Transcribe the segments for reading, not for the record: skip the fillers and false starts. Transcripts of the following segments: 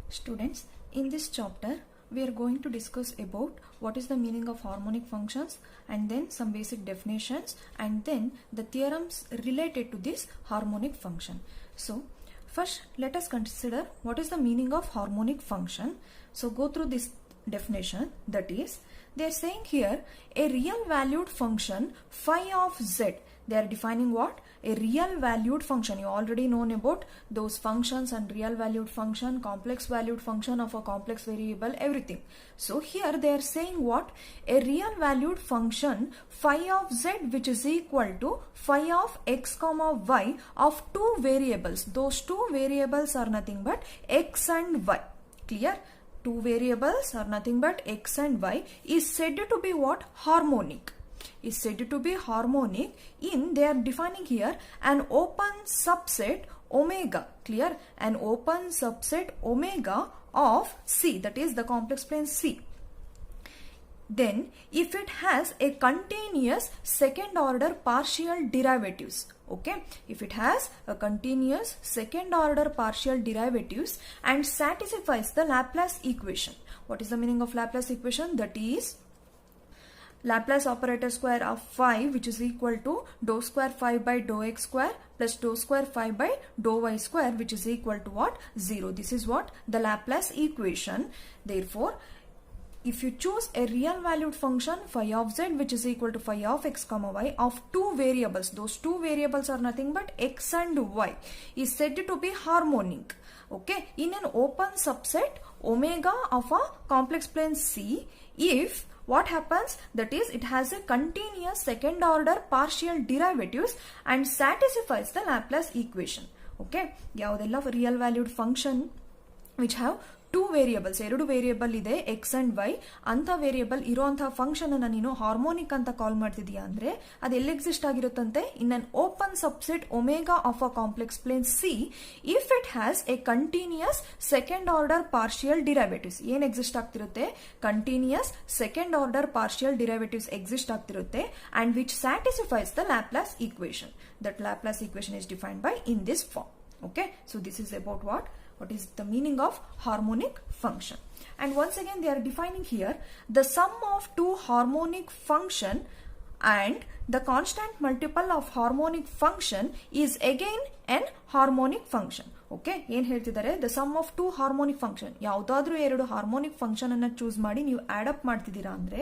Students, in this chapter we are going to discuss about what is the meaning of harmonic functions and then some basic definitions and then the theorems related to this harmonic function. So first let us consider what is the meaning of harmonic function. So go through this definition, that is they are saying here a real valued function phi of z. They are defining what? A real valued function. You already known about those functions and real valued function, complex valued function of a complex variable, everything. So here they are saying what? A real valued function phi of z which is equal to phi of x comma y of two variables. Those two variables are nothing but x and y. Clear? Two variables are nothing but x and y is said to be what? Harmonic. Is said to be harmonic in, they are defining here an open subset omega. Clear? An open subset omega of C, that is the complex plane C. Then if it has a continuous second order partial derivatives, okay, if it has a continuous second order partial derivatives and satisfies the Laplace equation. What is the meaning of Laplace equation? That is Laplace operator square of phi which is equal to dou square phi by dou x square plus dou square phi by dou y square which is equal to what? 0. This is what? The Laplace equation. Therefore, if you choose a real valued function phi of z which is equal to phi of x comma y of two variables, those two variables are nothing but x and y, is said to be harmonic. Okay, in an open subset omega of a complex plane C, if what happens, that is it has a continuous second order partial derivatives and satisfies the Laplace equation. Okay, ಯಾವುದೆಲ್ಲ real valued function which have two variables, ಎರಡು variable ಇದೆ x and y, ಅಂತ variable ಇರುವಂತಹ function ಅನ್ನು ನೀನು harmonic ಅಂತ call ಮಾಡ್ತಿದೀಯ ಅಂದ್ರೆ ಅದು ಎಲ್ಲಿ ಎಕ್ಸಿಸ್ಟ್ ಆಗಿರುತ್ತಂತೆ? In an open subset omega of a complex plane C if it has a continuous second order partial derivatives. ಏನ್ ಎಕ್ಸಿಸ್ಟ್ ಆಗ್ತಿರುತ್ತೆ? Continuous second order partial derivatives exist ಆಗ್ತಿರುತ್ತೆ and which satisfies the Laplace equation. That Laplace equation is defined by in this form. Okay, so this is about what is the meaning of harmonic function. And once again they are defining here the sum of two harmonic function and the constant multiple of harmonic function is again an harmonic function. Okay, ಏನ್ ಹೇಳ್ತಿದ್ದಾರೆ? The sum of two harmonic function, ಯಾವುದಾದ್ರೂ ಎರಡು harmonic function ಅನ್ನ choose ಮಾಡಿ ನೀವು add up ಮಾಡ್ತಿದ್ದೀರಾ ಅಂದ್ರೆ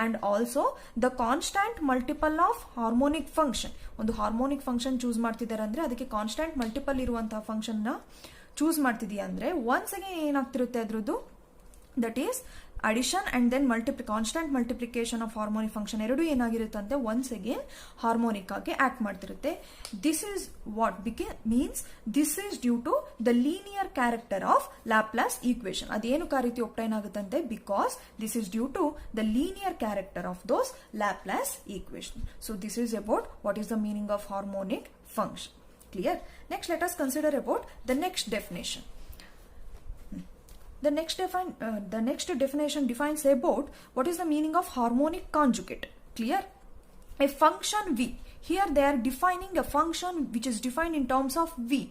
and also the constant multiple of harmonic function, ಒಂದು ಹಾರ್ಮೋನಿಕ್ ಫಂಕ್ಷನ್ ಚೂಸ್ ಮಾಡ್ತಿದ್ದಾರೆ ಅಂದ್ರೆ ಅದಕ್ಕೆ ಕಾನ್ಸ್ಟೆಂಟ್ ಮಲ್ಟಿಪಲ್ ಇರುವಂತಹ ಫಂಕ್ಷನ್ ನ ಚೂಸ್ ಮಾಡ್ತಿದೀಯಾ ಅಂದ್ರೆ ಒನ್ಸ್ ಅಗೇನ್ ಏನಾಗ್ತಿರುತ್ತೆ ಅದ್ರದ್ದು? That is addition and then constant multiplication of harmonic function ಎರಡು ಏನಾಗಿರುತ್ತಂತೆ ಒನ್ಸ್ ಅಗೇನ್ ಹಾರ್ಮೋನಿಕ್ ಆಗಿ ಆಕ್ಟ್ ಮಾಡ್ತಿರುತ್ತೆ. This is what means this is due to the linear character of Laplace equation. ಅದೇನಕ್ಕೆ ಆ ರೀತಿ ಒಪ್ಟೈನ್ ಆಗುತ್ತಂತೆ? Because this is due to the linear character of those Laplace equation. So this is about what is the meaning of harmonic function. Clear? Next let us consider about the next definition. The next definition defines about what is the meaning of harmonic conjugate. Clear? A function v. Here they are defining a function which is defined in terms of v.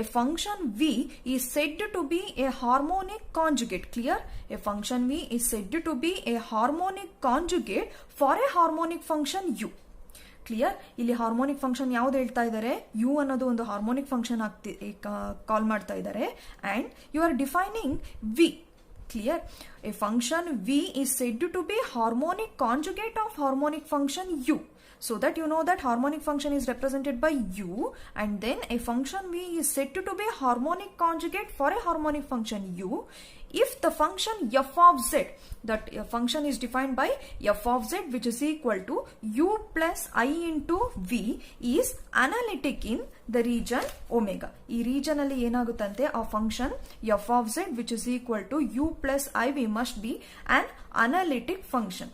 A function v is said to be a harmonic conjugate. Clear? A function v is said to be a harmonic conjugate for a harmonic function u. Clear? ಇಲ್ಲಿ harmonic function ಯಾವ್ದು ಹೇಳ್ತಾ ಇದ್ದಾರೆ? You ಅನ್ನೋದು ಒಂದು harmonic function call ಮಾಡ್ತಾ ಇದ್ದಾರೆ and you are defining v. Clear? A function v is said to be harmonic conjugate of harmonic function u. So that you know that harmonic function is represented by u and then a function v is said to be harmonic conjugate for a harmonic function u if the function f of z, that function is defined by f of z which is equal to u plus i into v is analytic in the region omega. ಈ region ಅಲ್ಲಿ ಏನಾಗುತ್ತಂತೆ ಆ function f of z which is equal to u plus iv must be an analytic function.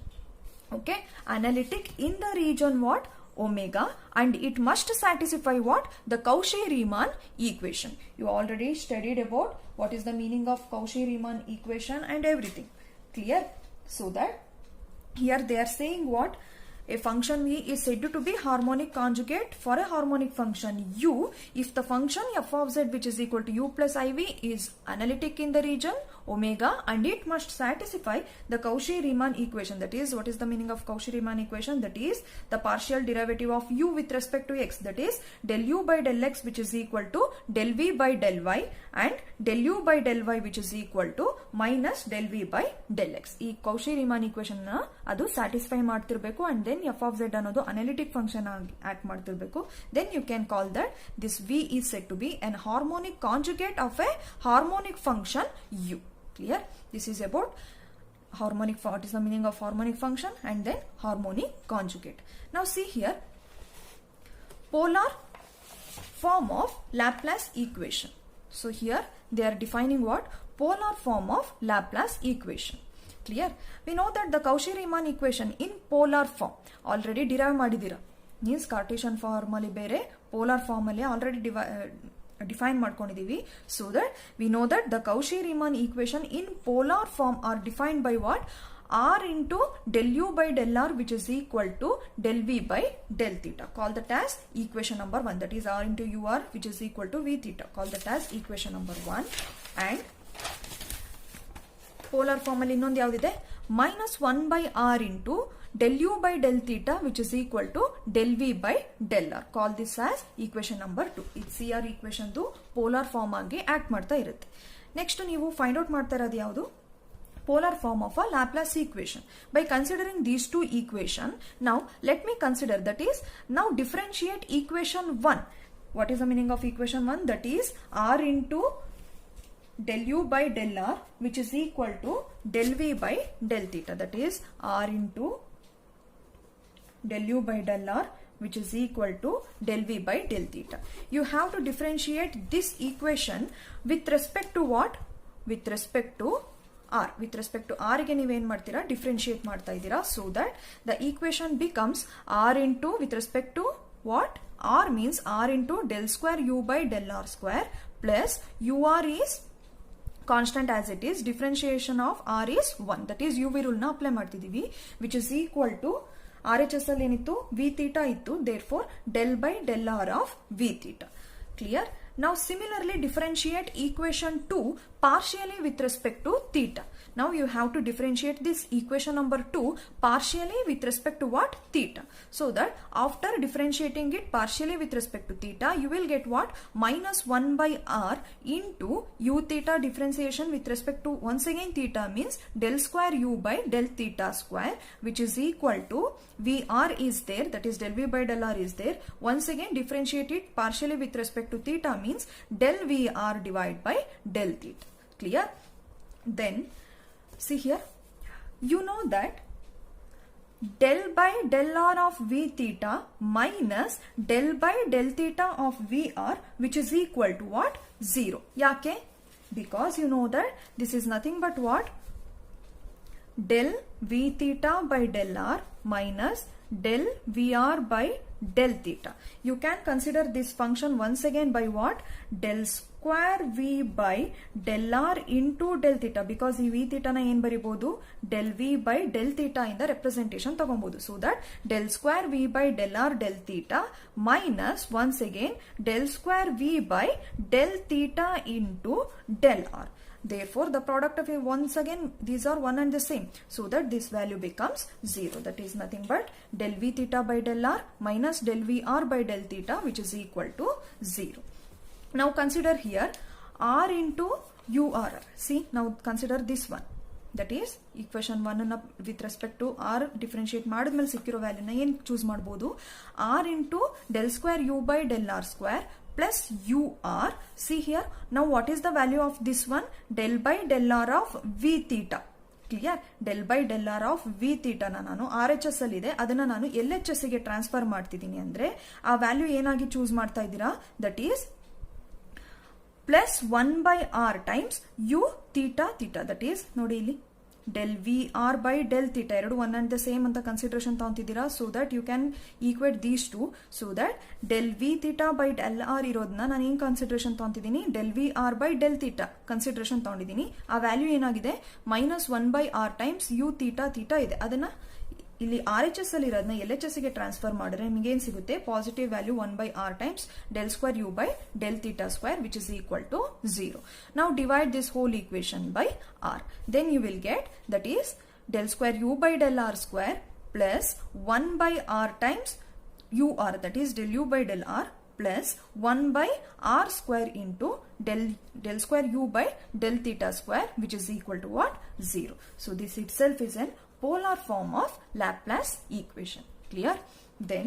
Okay, analytic in the region what? Omega, and it must satisfy what? The Cauchy-Riemann equation. You already studied about what is the meaning of Cauchy-Riemann equation and everything. Clear? So that here they are saying what? A function v is said to be harmonic conjugate for a harmonic function u if the function f of z which is equal to u plus iv is analytic in the region omega and it must satisfy the Cauchy-Riemann equation. That is, what is the meaning of Cauchy-Riemann equation? That is the partial derivative of u with respect to x, that is del u by del x which is equal to del v by del y and del u by del y which is equal to minus del v by del x. ಈ Cauchy-Riemann equation ನ ಅದು satisfy ಮಾಡ್ತಿರ್ಬೇಕು and then f of z ಅನ್ನೋದು analytic function ಆಗಿ act ಮಾಡ್ತಿರ್ಬೇಕು. Then you can call that this v is said to be an harmonic conjugate of a harmonic function u. Clear? This is about harmonic. What is the meaning of harmonic function and then harmonic conjugate. Now see here, polar form of Laplace equation. So here they are defining what? Polar form of Laplace equation. Clear? We know that the Cauchy-Riemann equation in polar form already derive ಮಾಡಿದಿರಾ. Means Cartesian form ಅಲ್ಲಿ ಬೇರೆ polar form ಅಲ್ಲಿ already define ಮಾಡ್ಕೊಂಡಿದೀವಿ. So that we know that the Cauchy-Riemann equation in polar form are defined by what? R into del u by del r which is equal to del v by del theta. Call that as equation number 1. That is r into ur which is equal to v theta. Call that as equation number 1. And polar form ಅಲ್ಲಿ ಇನ್ನೊಂದು ಯಾವುದಿದೆ? minus 1 by r into del u by del theta which is equal to del v by del r. Call this as equation number 2. ಇದು CR equation ದು polar form ಆಗಿ act ಮಾಡ್ತಾ ಇರುತ್ತೆ. Next ನೀವು find out ಮಾಡ್ತಾ ಇರೋದು ಯಾವುದು? Polar form of a Laplace equation. By considering these two equations, now let me consider, that is, now differentiate equation 1. What is the meaning of equation 1? That is r into del u by del r which is equal to del v by del theta. That is r into del u by del r which is equal to del v by del theta. You have to differentiate this equation with respect to what? With respect to r. With respect to r ಗೆ ನೀವೇನ್ ಮಾಡ್ತೀರಾ? Differentiate ಮಾಡ್ತಾ ಇದ್ದೀರಾ. So that the equation becomes r into, with respect to what? R means r into del square u by del r square plus ur is constant as it is. Differentiation of r is 1. That is uv rule ನ apply ಮಾಡ್ತಿದೀವಿ which is equal to RHS ಅಲ್ಲಿ ಏನಿತ್ತು? v theta ಇತ್ತು. Therefore del by del r of v theta. Clear? Now similarly differentiate equation 2 partially with respect to theta. Now you have to differentiate this equation number 2 partially with respect to what? Theta. So that after differentiating it partially with respect to theta, you will get what? Minus 1 by r into u theta differentiation with respect to, once again theta means del square u by del theta square which is equal to Vr is there, that is del v by del r is there. Once again differentiate it partially with respect to theta means del Vr divided by del theta. Clear? Then see here, you know that del by del r of v theta minus del by del theta of Vr which is equal to what? 0. Yake? Because you know that this is nothing but what? Del v theta by del r minus del Vr by del theta. You can consider this function once again by what? Del square v by del r into del theta, because ಈ v theta ನ ಏನ್ ಬರಿಬಹುದು? del v by del theta ಇಂದ representation ತಗೊಬಹುದು. So that del square v by del r del theta minus once again del square v by del theta into del r. Therefore the product of a, once again these are one and the same, so that this value becomes 0. That is nothing but del v theta by del r minus del Vr by del theta which is equal to 0. Now consider here r into ur. See, now consider this one, that is equation 1 with respect to r differentiate ಮಾಡಿದ್ಮೇಲೆ ಸಿಕ್ಕಿರೋ value ನ ಏನು choose ಮಾಡಬಹುದು? r into del square u by del r square plus ur. See here, now what is the value of this one? Del by del r of v theta. Clear? Del by del r of v theta ನ ನಾನು RHS ಅಲ್ಲಿ ಇದೆ, ಅದನ್ನ ನಾನು LHS ಗೆ transfer ಮಾಡ್ತಿದ್ದೀನಿ ಅಂದ್ರೆ ಆ ವ್ಯಾಲ್ಯೂ ಏನಾಗಿ ಚೂಸ್ ಮಾಡ್ತಾ ಇದ್ದೀರಾ? That is plus 1 by r times u theta theta. That is ನೋಡಿ ಇಲ್ಲಿ del Vr by del theta ಎರಡು one and the same ಅಂತ ಕನ್ಸಿಡರೇಷನ್ ತಗೊಂತಿದ್ದೀರಾ. So that you can equate these two. So that del v theta by del r ಇರೋದನ್ನ ನಾನು ಏನ್ consideration ತಗೊಂತಿದ್ದೀನಿ? del Vr by del theta consideration ತಗೊಂಡಿದ್ದೀನಿ. ಆ value ಏನಾಗಿದೆ? minus 1 by r times u theta theta ಇದೆ. ಅದನ್ನ ಇಲ್ಲಿ RHS ಅಲ್ಲಿ ಇರೋದನ್ನ LHS ಗೆ ಟ್ರಾನ್ಸ್ಫರ್ ಮಾಡಿದ್ರೆ ನಿಮಗೆ ಏನು ಸಿಗುತ್ತೆ positive value 1/r times del square u by del theta square which is equal to 0. Now divide this whole equation by r. Then you will get that is del square u by del r square plus 1/r times ur, that is del u by del r plus 1/r square into del square u by del theta square which is equal to what? 0. So this itself is an polar form of Laplace equation. Clear? Then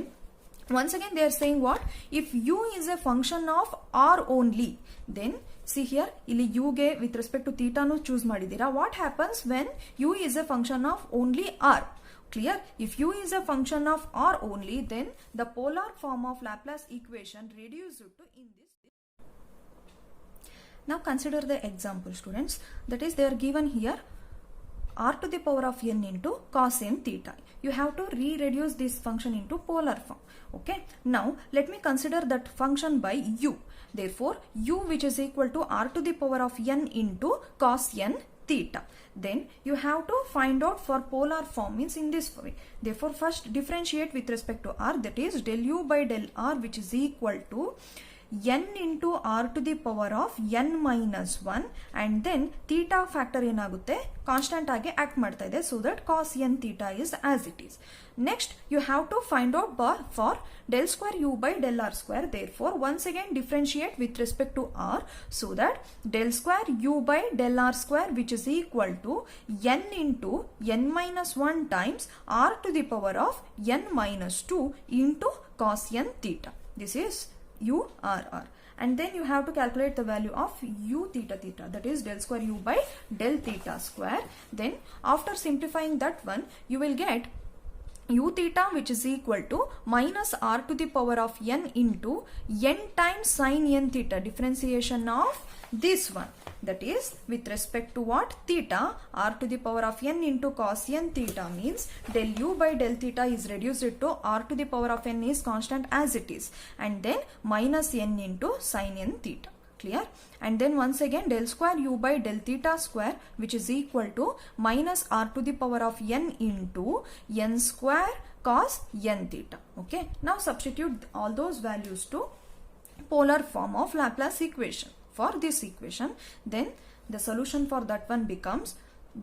once again they are saying what? If u is a function of r only, then see here ಇಲ್ಲಿ u ಗೆ with respect to theta nu choose ಮಾಡಿದೀರಾ. What happens when u is a function of only r? Clear? If u is a function of r only, then the polar form of Laplace equation reduced to in this. Now consider the example, students. That is, they are given here r to the power of n into cos n theta. You have to reduce this function into polar form. Okay. Now let me consider that function by u. Therefore, u which is equal to r to the power of n into cos n theta. Then you have to find out for polar form means in this way. Therefore, first differentiate with respect to r, that is del u by del r which is equal to n into r to the power of n minus 1 and then theta factor ಏನಾಗುತ್ತೆ constant ಆಗಿ act ಮಾಡ್ತಾ ಇದೆ, so that cos n theta is as it is. Next you have to find out for del square u by del r square. Therefore once again differentiate with respect to r, so that del square u by del r square which is equal to n into n minus 1 times r to the power of n minus 2 into cos n theta. This is u r r, and then you have to calculate the value of u theta theta, that is del square u by del theta square. Then after simplifying that one, you will get u theta which is equal to minus r to the power of n into n times sin n theta, differentiation of this one, that is with respect to what? Theta, r to the power of n into cos n theta means del u by del theta is reduced to r to the power of n is constant as it is, and then minus n into sin n theta. Clear? And then once again del square u by del theta square which is equal to minus r to the power of n into n square cos n theta. Okay. Now substitute all those values to polar form of Laplace equation for this equation. Then the solution for that one becomes,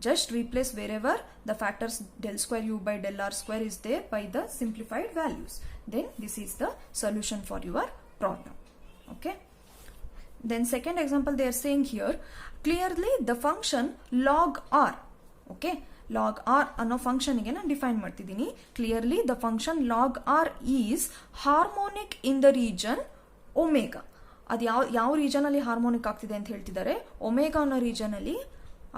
just replace wherever the factors del square u by del r square is there by the simplified values. Then this is the solution for your problem. Okay. Then second example they are saying here, clearly the function log r. Okay. Log r ಅನ್ನೋ function ಗೆ ನಾನು define ಮಾಡ್ತಿದ್ದೀನಿ. Clearly the function log r is harmonic in the region omega. ಅದು ಯಾವ region ಅಲ್ಲಿ harmonic ಆಗ್ತಿದೆ ಅಂತ ಹೇಳ್ತಿದ್ದಾರೆ, ಒಮೆಗಾ ಅನ್ನೋ ರೀಜನ್ ಅಲ್ಲಿ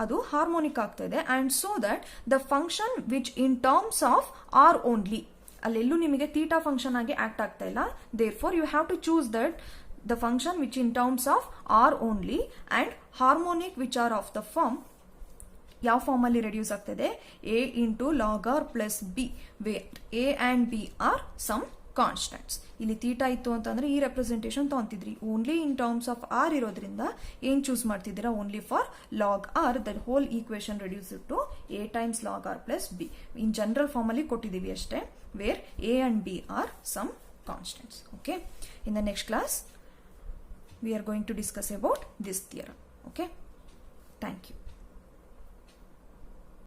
ಅದು ಹಾರ್ಮೋನಿಕ್ ಆಗ್ತಾ ಇದೆ. And so that the function which in terms of r only, ಅಲ್ಲೆಲ್ಲೂ ನಿಮಗೆ ಥೀಟಾ ಫಂಕ್ಷನ್ ಆಗಿ ಆಕ್ಟ್ ಆಗ್ತಾ ಇಲ್ಲ. Therefore you have to choose that the function which in terms of r only and harmonic which are of the form, ಯಾವ form ಅಲ್ಲಿ reduce ಆಗ್ತದೆ, a into log r plus b, where a and b are some constants. ಇಲ್ಲಿ theta ಇತ್ತು ಅಂತಂದ್ರೆ ಈ representation ತಗೊಂತಿದ್ರಿ, only in terms of r ಇರೋದ್ರಿಂದ ಏನ್ ಚೂಸ್ ಮಾಡ್ತಿದ್ದೀರಾ, only for log r, that whole equation reduces to a times log r plus b. In general form ಅಲ್ಲಿ ಕೊಟ್ಟಿದ್ದೀವಿ ಅಷ್ಟೇ, where a and b are some constants. Okay. In the next class we are going to discuss about this theorem. Okay. Thank you.